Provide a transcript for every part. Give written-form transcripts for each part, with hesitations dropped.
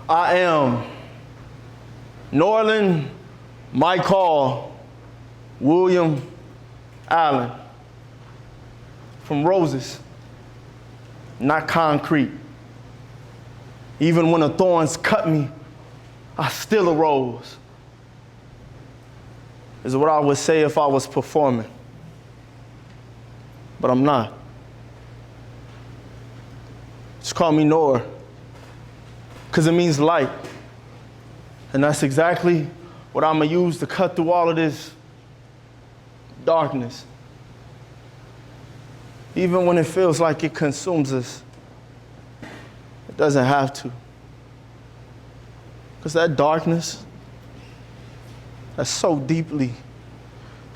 I am Norland Michael William Allen from roses, not concrete. Even when the thorns cut me, I still arose, is what I would say if I was performing. But I'm not. Just call me Noor, because it means light. And that's exactly what I'm gonna use to cut through all of this darkness. Even when it feels like it consumes us, it doesn't have to. Because that darkness, that's so deeply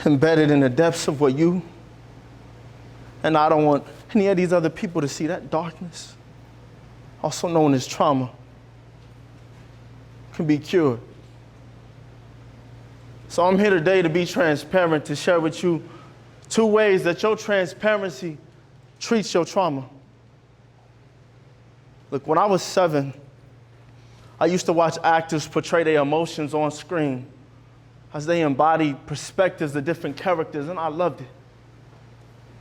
embedded in the depths of what you, and I don't want any of these other people to see that darkness, also known as trauma, can be cured. So I'm here today to be transparent, to share with you 2 ways that your transparency treats your trauma. Look, when I was 7, I used to watch actors portray their emotions on screen as they embodied perspectives of different characters, and I loved it.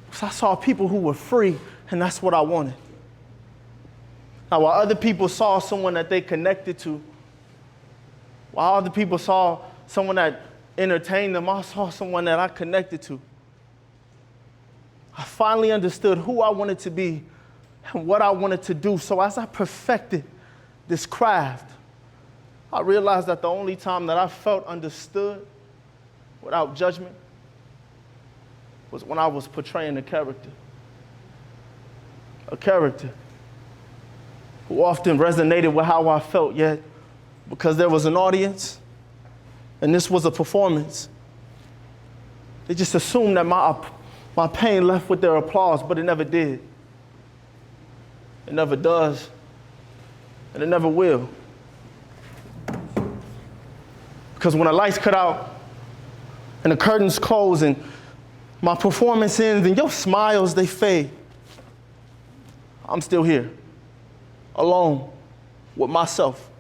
Because I saw people who were free, and that's what I wanted. Now, while other people saw someone that they connected to, while other people saw someone that entertained them, I saw someone that I connected to. I finally understood who I wanted to be and what I wanted to do. So as I perfected this craft, I realized that the only time that I felt understood without judgment was when I was portraying a character. A character who often resonated with how I felt, yet because there was an audience and this was a performance, they just assumed that my pain left with their applause, but it never did. It never does, and it never will. Because when the lights cut out and the curtains close and my performance ends and your smiles, they fade, I'm still here, alone with myself,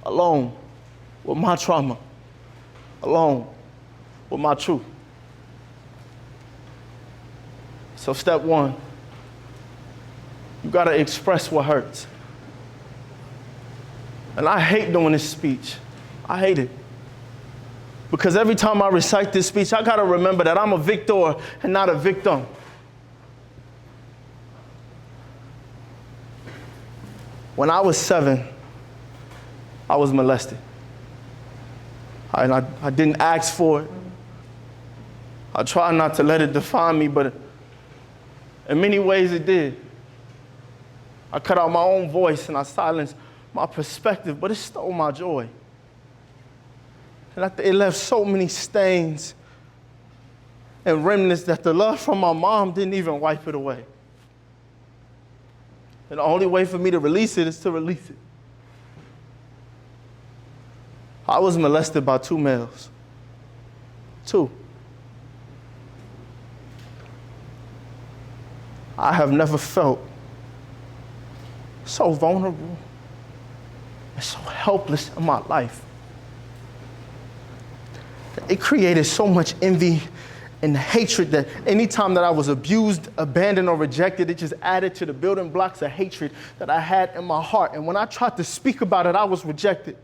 alone with my trauma, alone with my truth. So step 1, you gotta express what hurts. And I hate doing this speech. I hate it. Because every time I recite this speech, I gotta remember that I'm a victor and not a victim. When I was 7, I was molested. And I didn't ask for it. I tried not to let it define me, but in many ways it did. I cut out my own voice and I silenced my perspective, but it stole my joy. And it left so many stains and remnants that the love from my mom didn't even wipe it away. And the only way for me to release it is to release it. I was molested by 2 males. 2. I have never felt so vulnerable and so helpless in my life. It created so much envy and hatred that anytime that I was abused, abandoned, or rejected, it just added to the building blocks of hatred that I had in my heart. And when I tried to speak about it, I was rejected.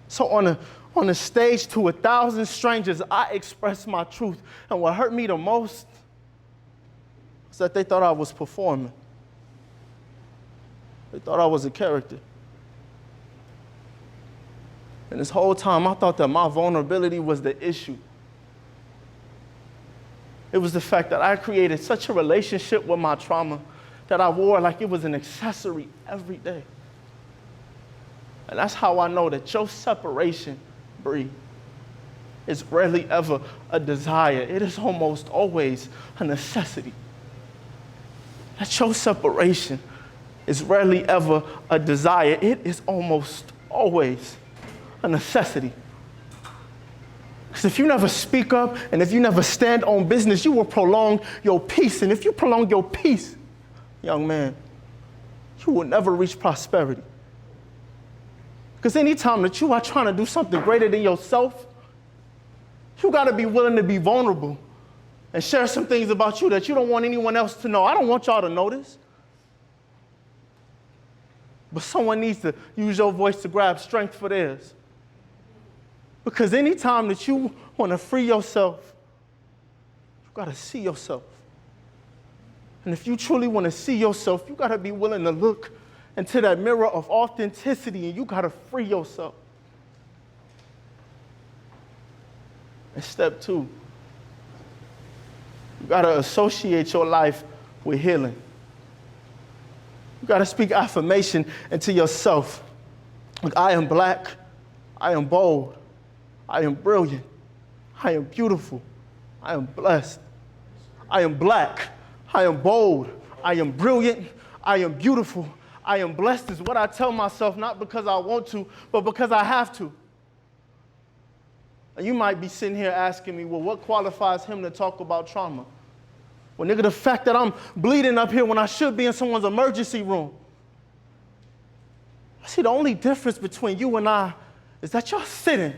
So on a stage to 1,000 strangers, I expressed my truth. And what hurt me the most was that they thought I was performing. They thought I was a character. And this whole time, I thought that my vulnerability was the issue. It was the fact that I created such a relationship with my trauma that I wore like it was an accessory every day. And that's how I know that your separation, Bree, is rarely ever a desire. It is almost always a necessity. That your separation is rarely ever a desire. It is almost always a necessity. Because if you never speak up and if you never stand on business, you will prolong your peace. And if you prolong your peace, young man, you will never reach prosperity. Because anytime that you are trying to do something greater than yourself, you got to be willing to be vulnerable and share some things about you that you don't want anyone else to know. I don't want y'all to know this. But someone needs to use your voice to grab strength for theirs. Because anytime that you want to free yourself, you got to see yourself. And if you truly want to see yourself, you got to be willing to look into that mirror of authenticity, and you got to free yourself. And step 2, you got to associate your life with healing. You got to speak affirmation into yourself. Like, I am black, I am bold, I am brilliant, I am beautiful, I am blessed. I am black, I am bold, I am brilliant, I am beautiful, I am blessed is what I tell myself, not because I want to, but because I have to. And you might be sitting here asking me, well, what qualifies him to talk about trauma? Well, nigga, the fact that I'm bleeding up here when I should be in someone's emergency room. See, the only difference between you and I is that you're sitting.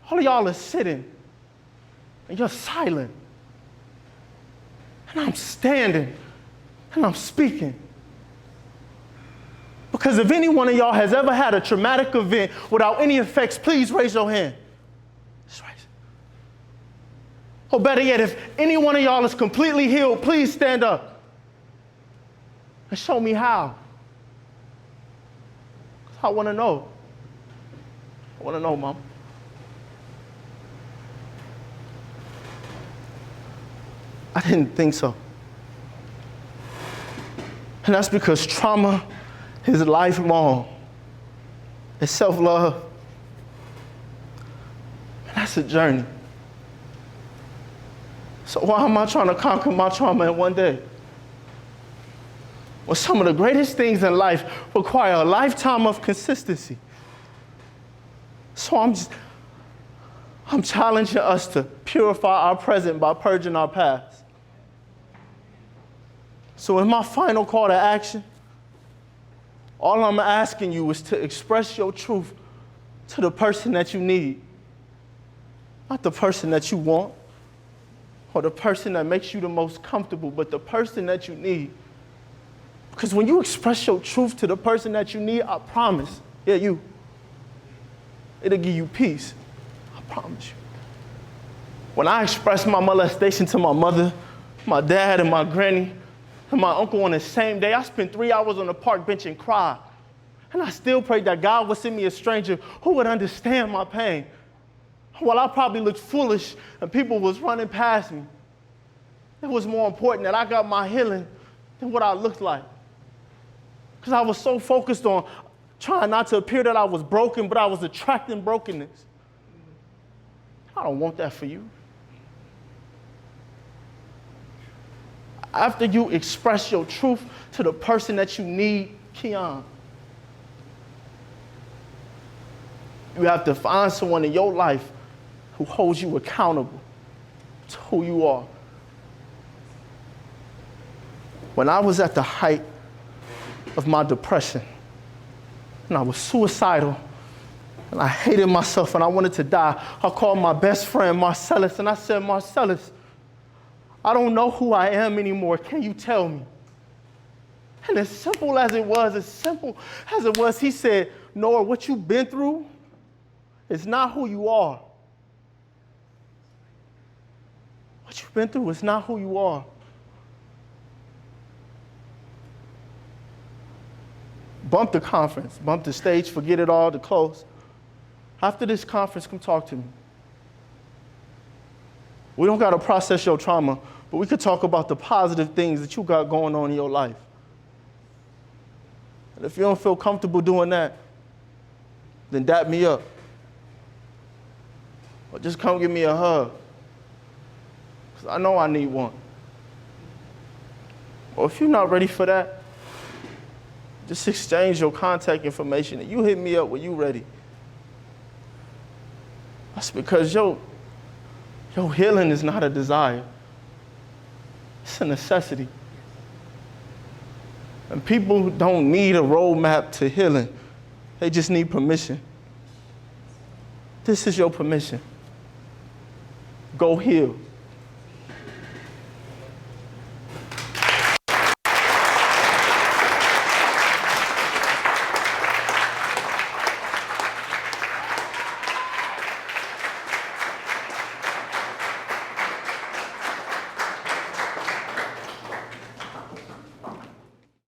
All of y'all are sitting, and you're silent. And I'm standing, and I'm speaking. Because if any one of y'all has ever had a traumatic event without any effects, please raise your hand. Just raise it. Or better yet, if any one of y'all is completely healed, please stand up and show me how. I want to know. I want to know, Mom. I didn't think so. And that's because trauma is lifelong. It's self-love. And that's a journey. So why am I trying to conquer my trauma in one day? Well, some of the greatest things in life require a lifetime of consistency. So I'm challenging us to purify our present by purging our past. So in my final call to action, all I'm asking you is to express your truth to the person that you need. Not the person that you want or the person that makes you the most comfortable, but the person that you need. Because when you express your truth to the person that you need, I promise, it'll give you peace. I promise you. When I expressed my molestation to my mother, my dad, and my granny, and my uncle on the same day, I spent 3 hours on the park bench and cried. And I still prayed that God would send me a stranger who would understand my pain. While I probably looked foolish and people was running past me, it was more important that I got my healing than what I looked like. Because I was so focused on trying not to appear that I was broken, but I was attracting brokenness. I don't want that for you. After you express your truth to the person that you need, Keon, you have to find someone in your life who holds you accountable to who you are. When I was at the height of my depression, and I was suicidal, and I hated myself, and I wanted to die, I called my best friend, Marcellus, and I said, Marcellus, I don't know who I am anymore. Can you tell me? And as simple as it was, he said, Noah, what you've been through is not who you are. What you've been through is not who you are. Bump the conference, bump the stage, forget it all, to close. After this conference, come talk to me. We don't got to process your trauma, but we could talk about the positive things that you got going on in your life. And if you don't feel comfortable doing that, then dap me up. Or just come give me a hug. Because I know I need one. Or if you're not ready for that, just exchange your contact information and you hit me up when you're ready. That's because your healing is not a desire. It's a necessity. And people don't need a roadmap to healing. They just need permission. This is your permission. Go heal.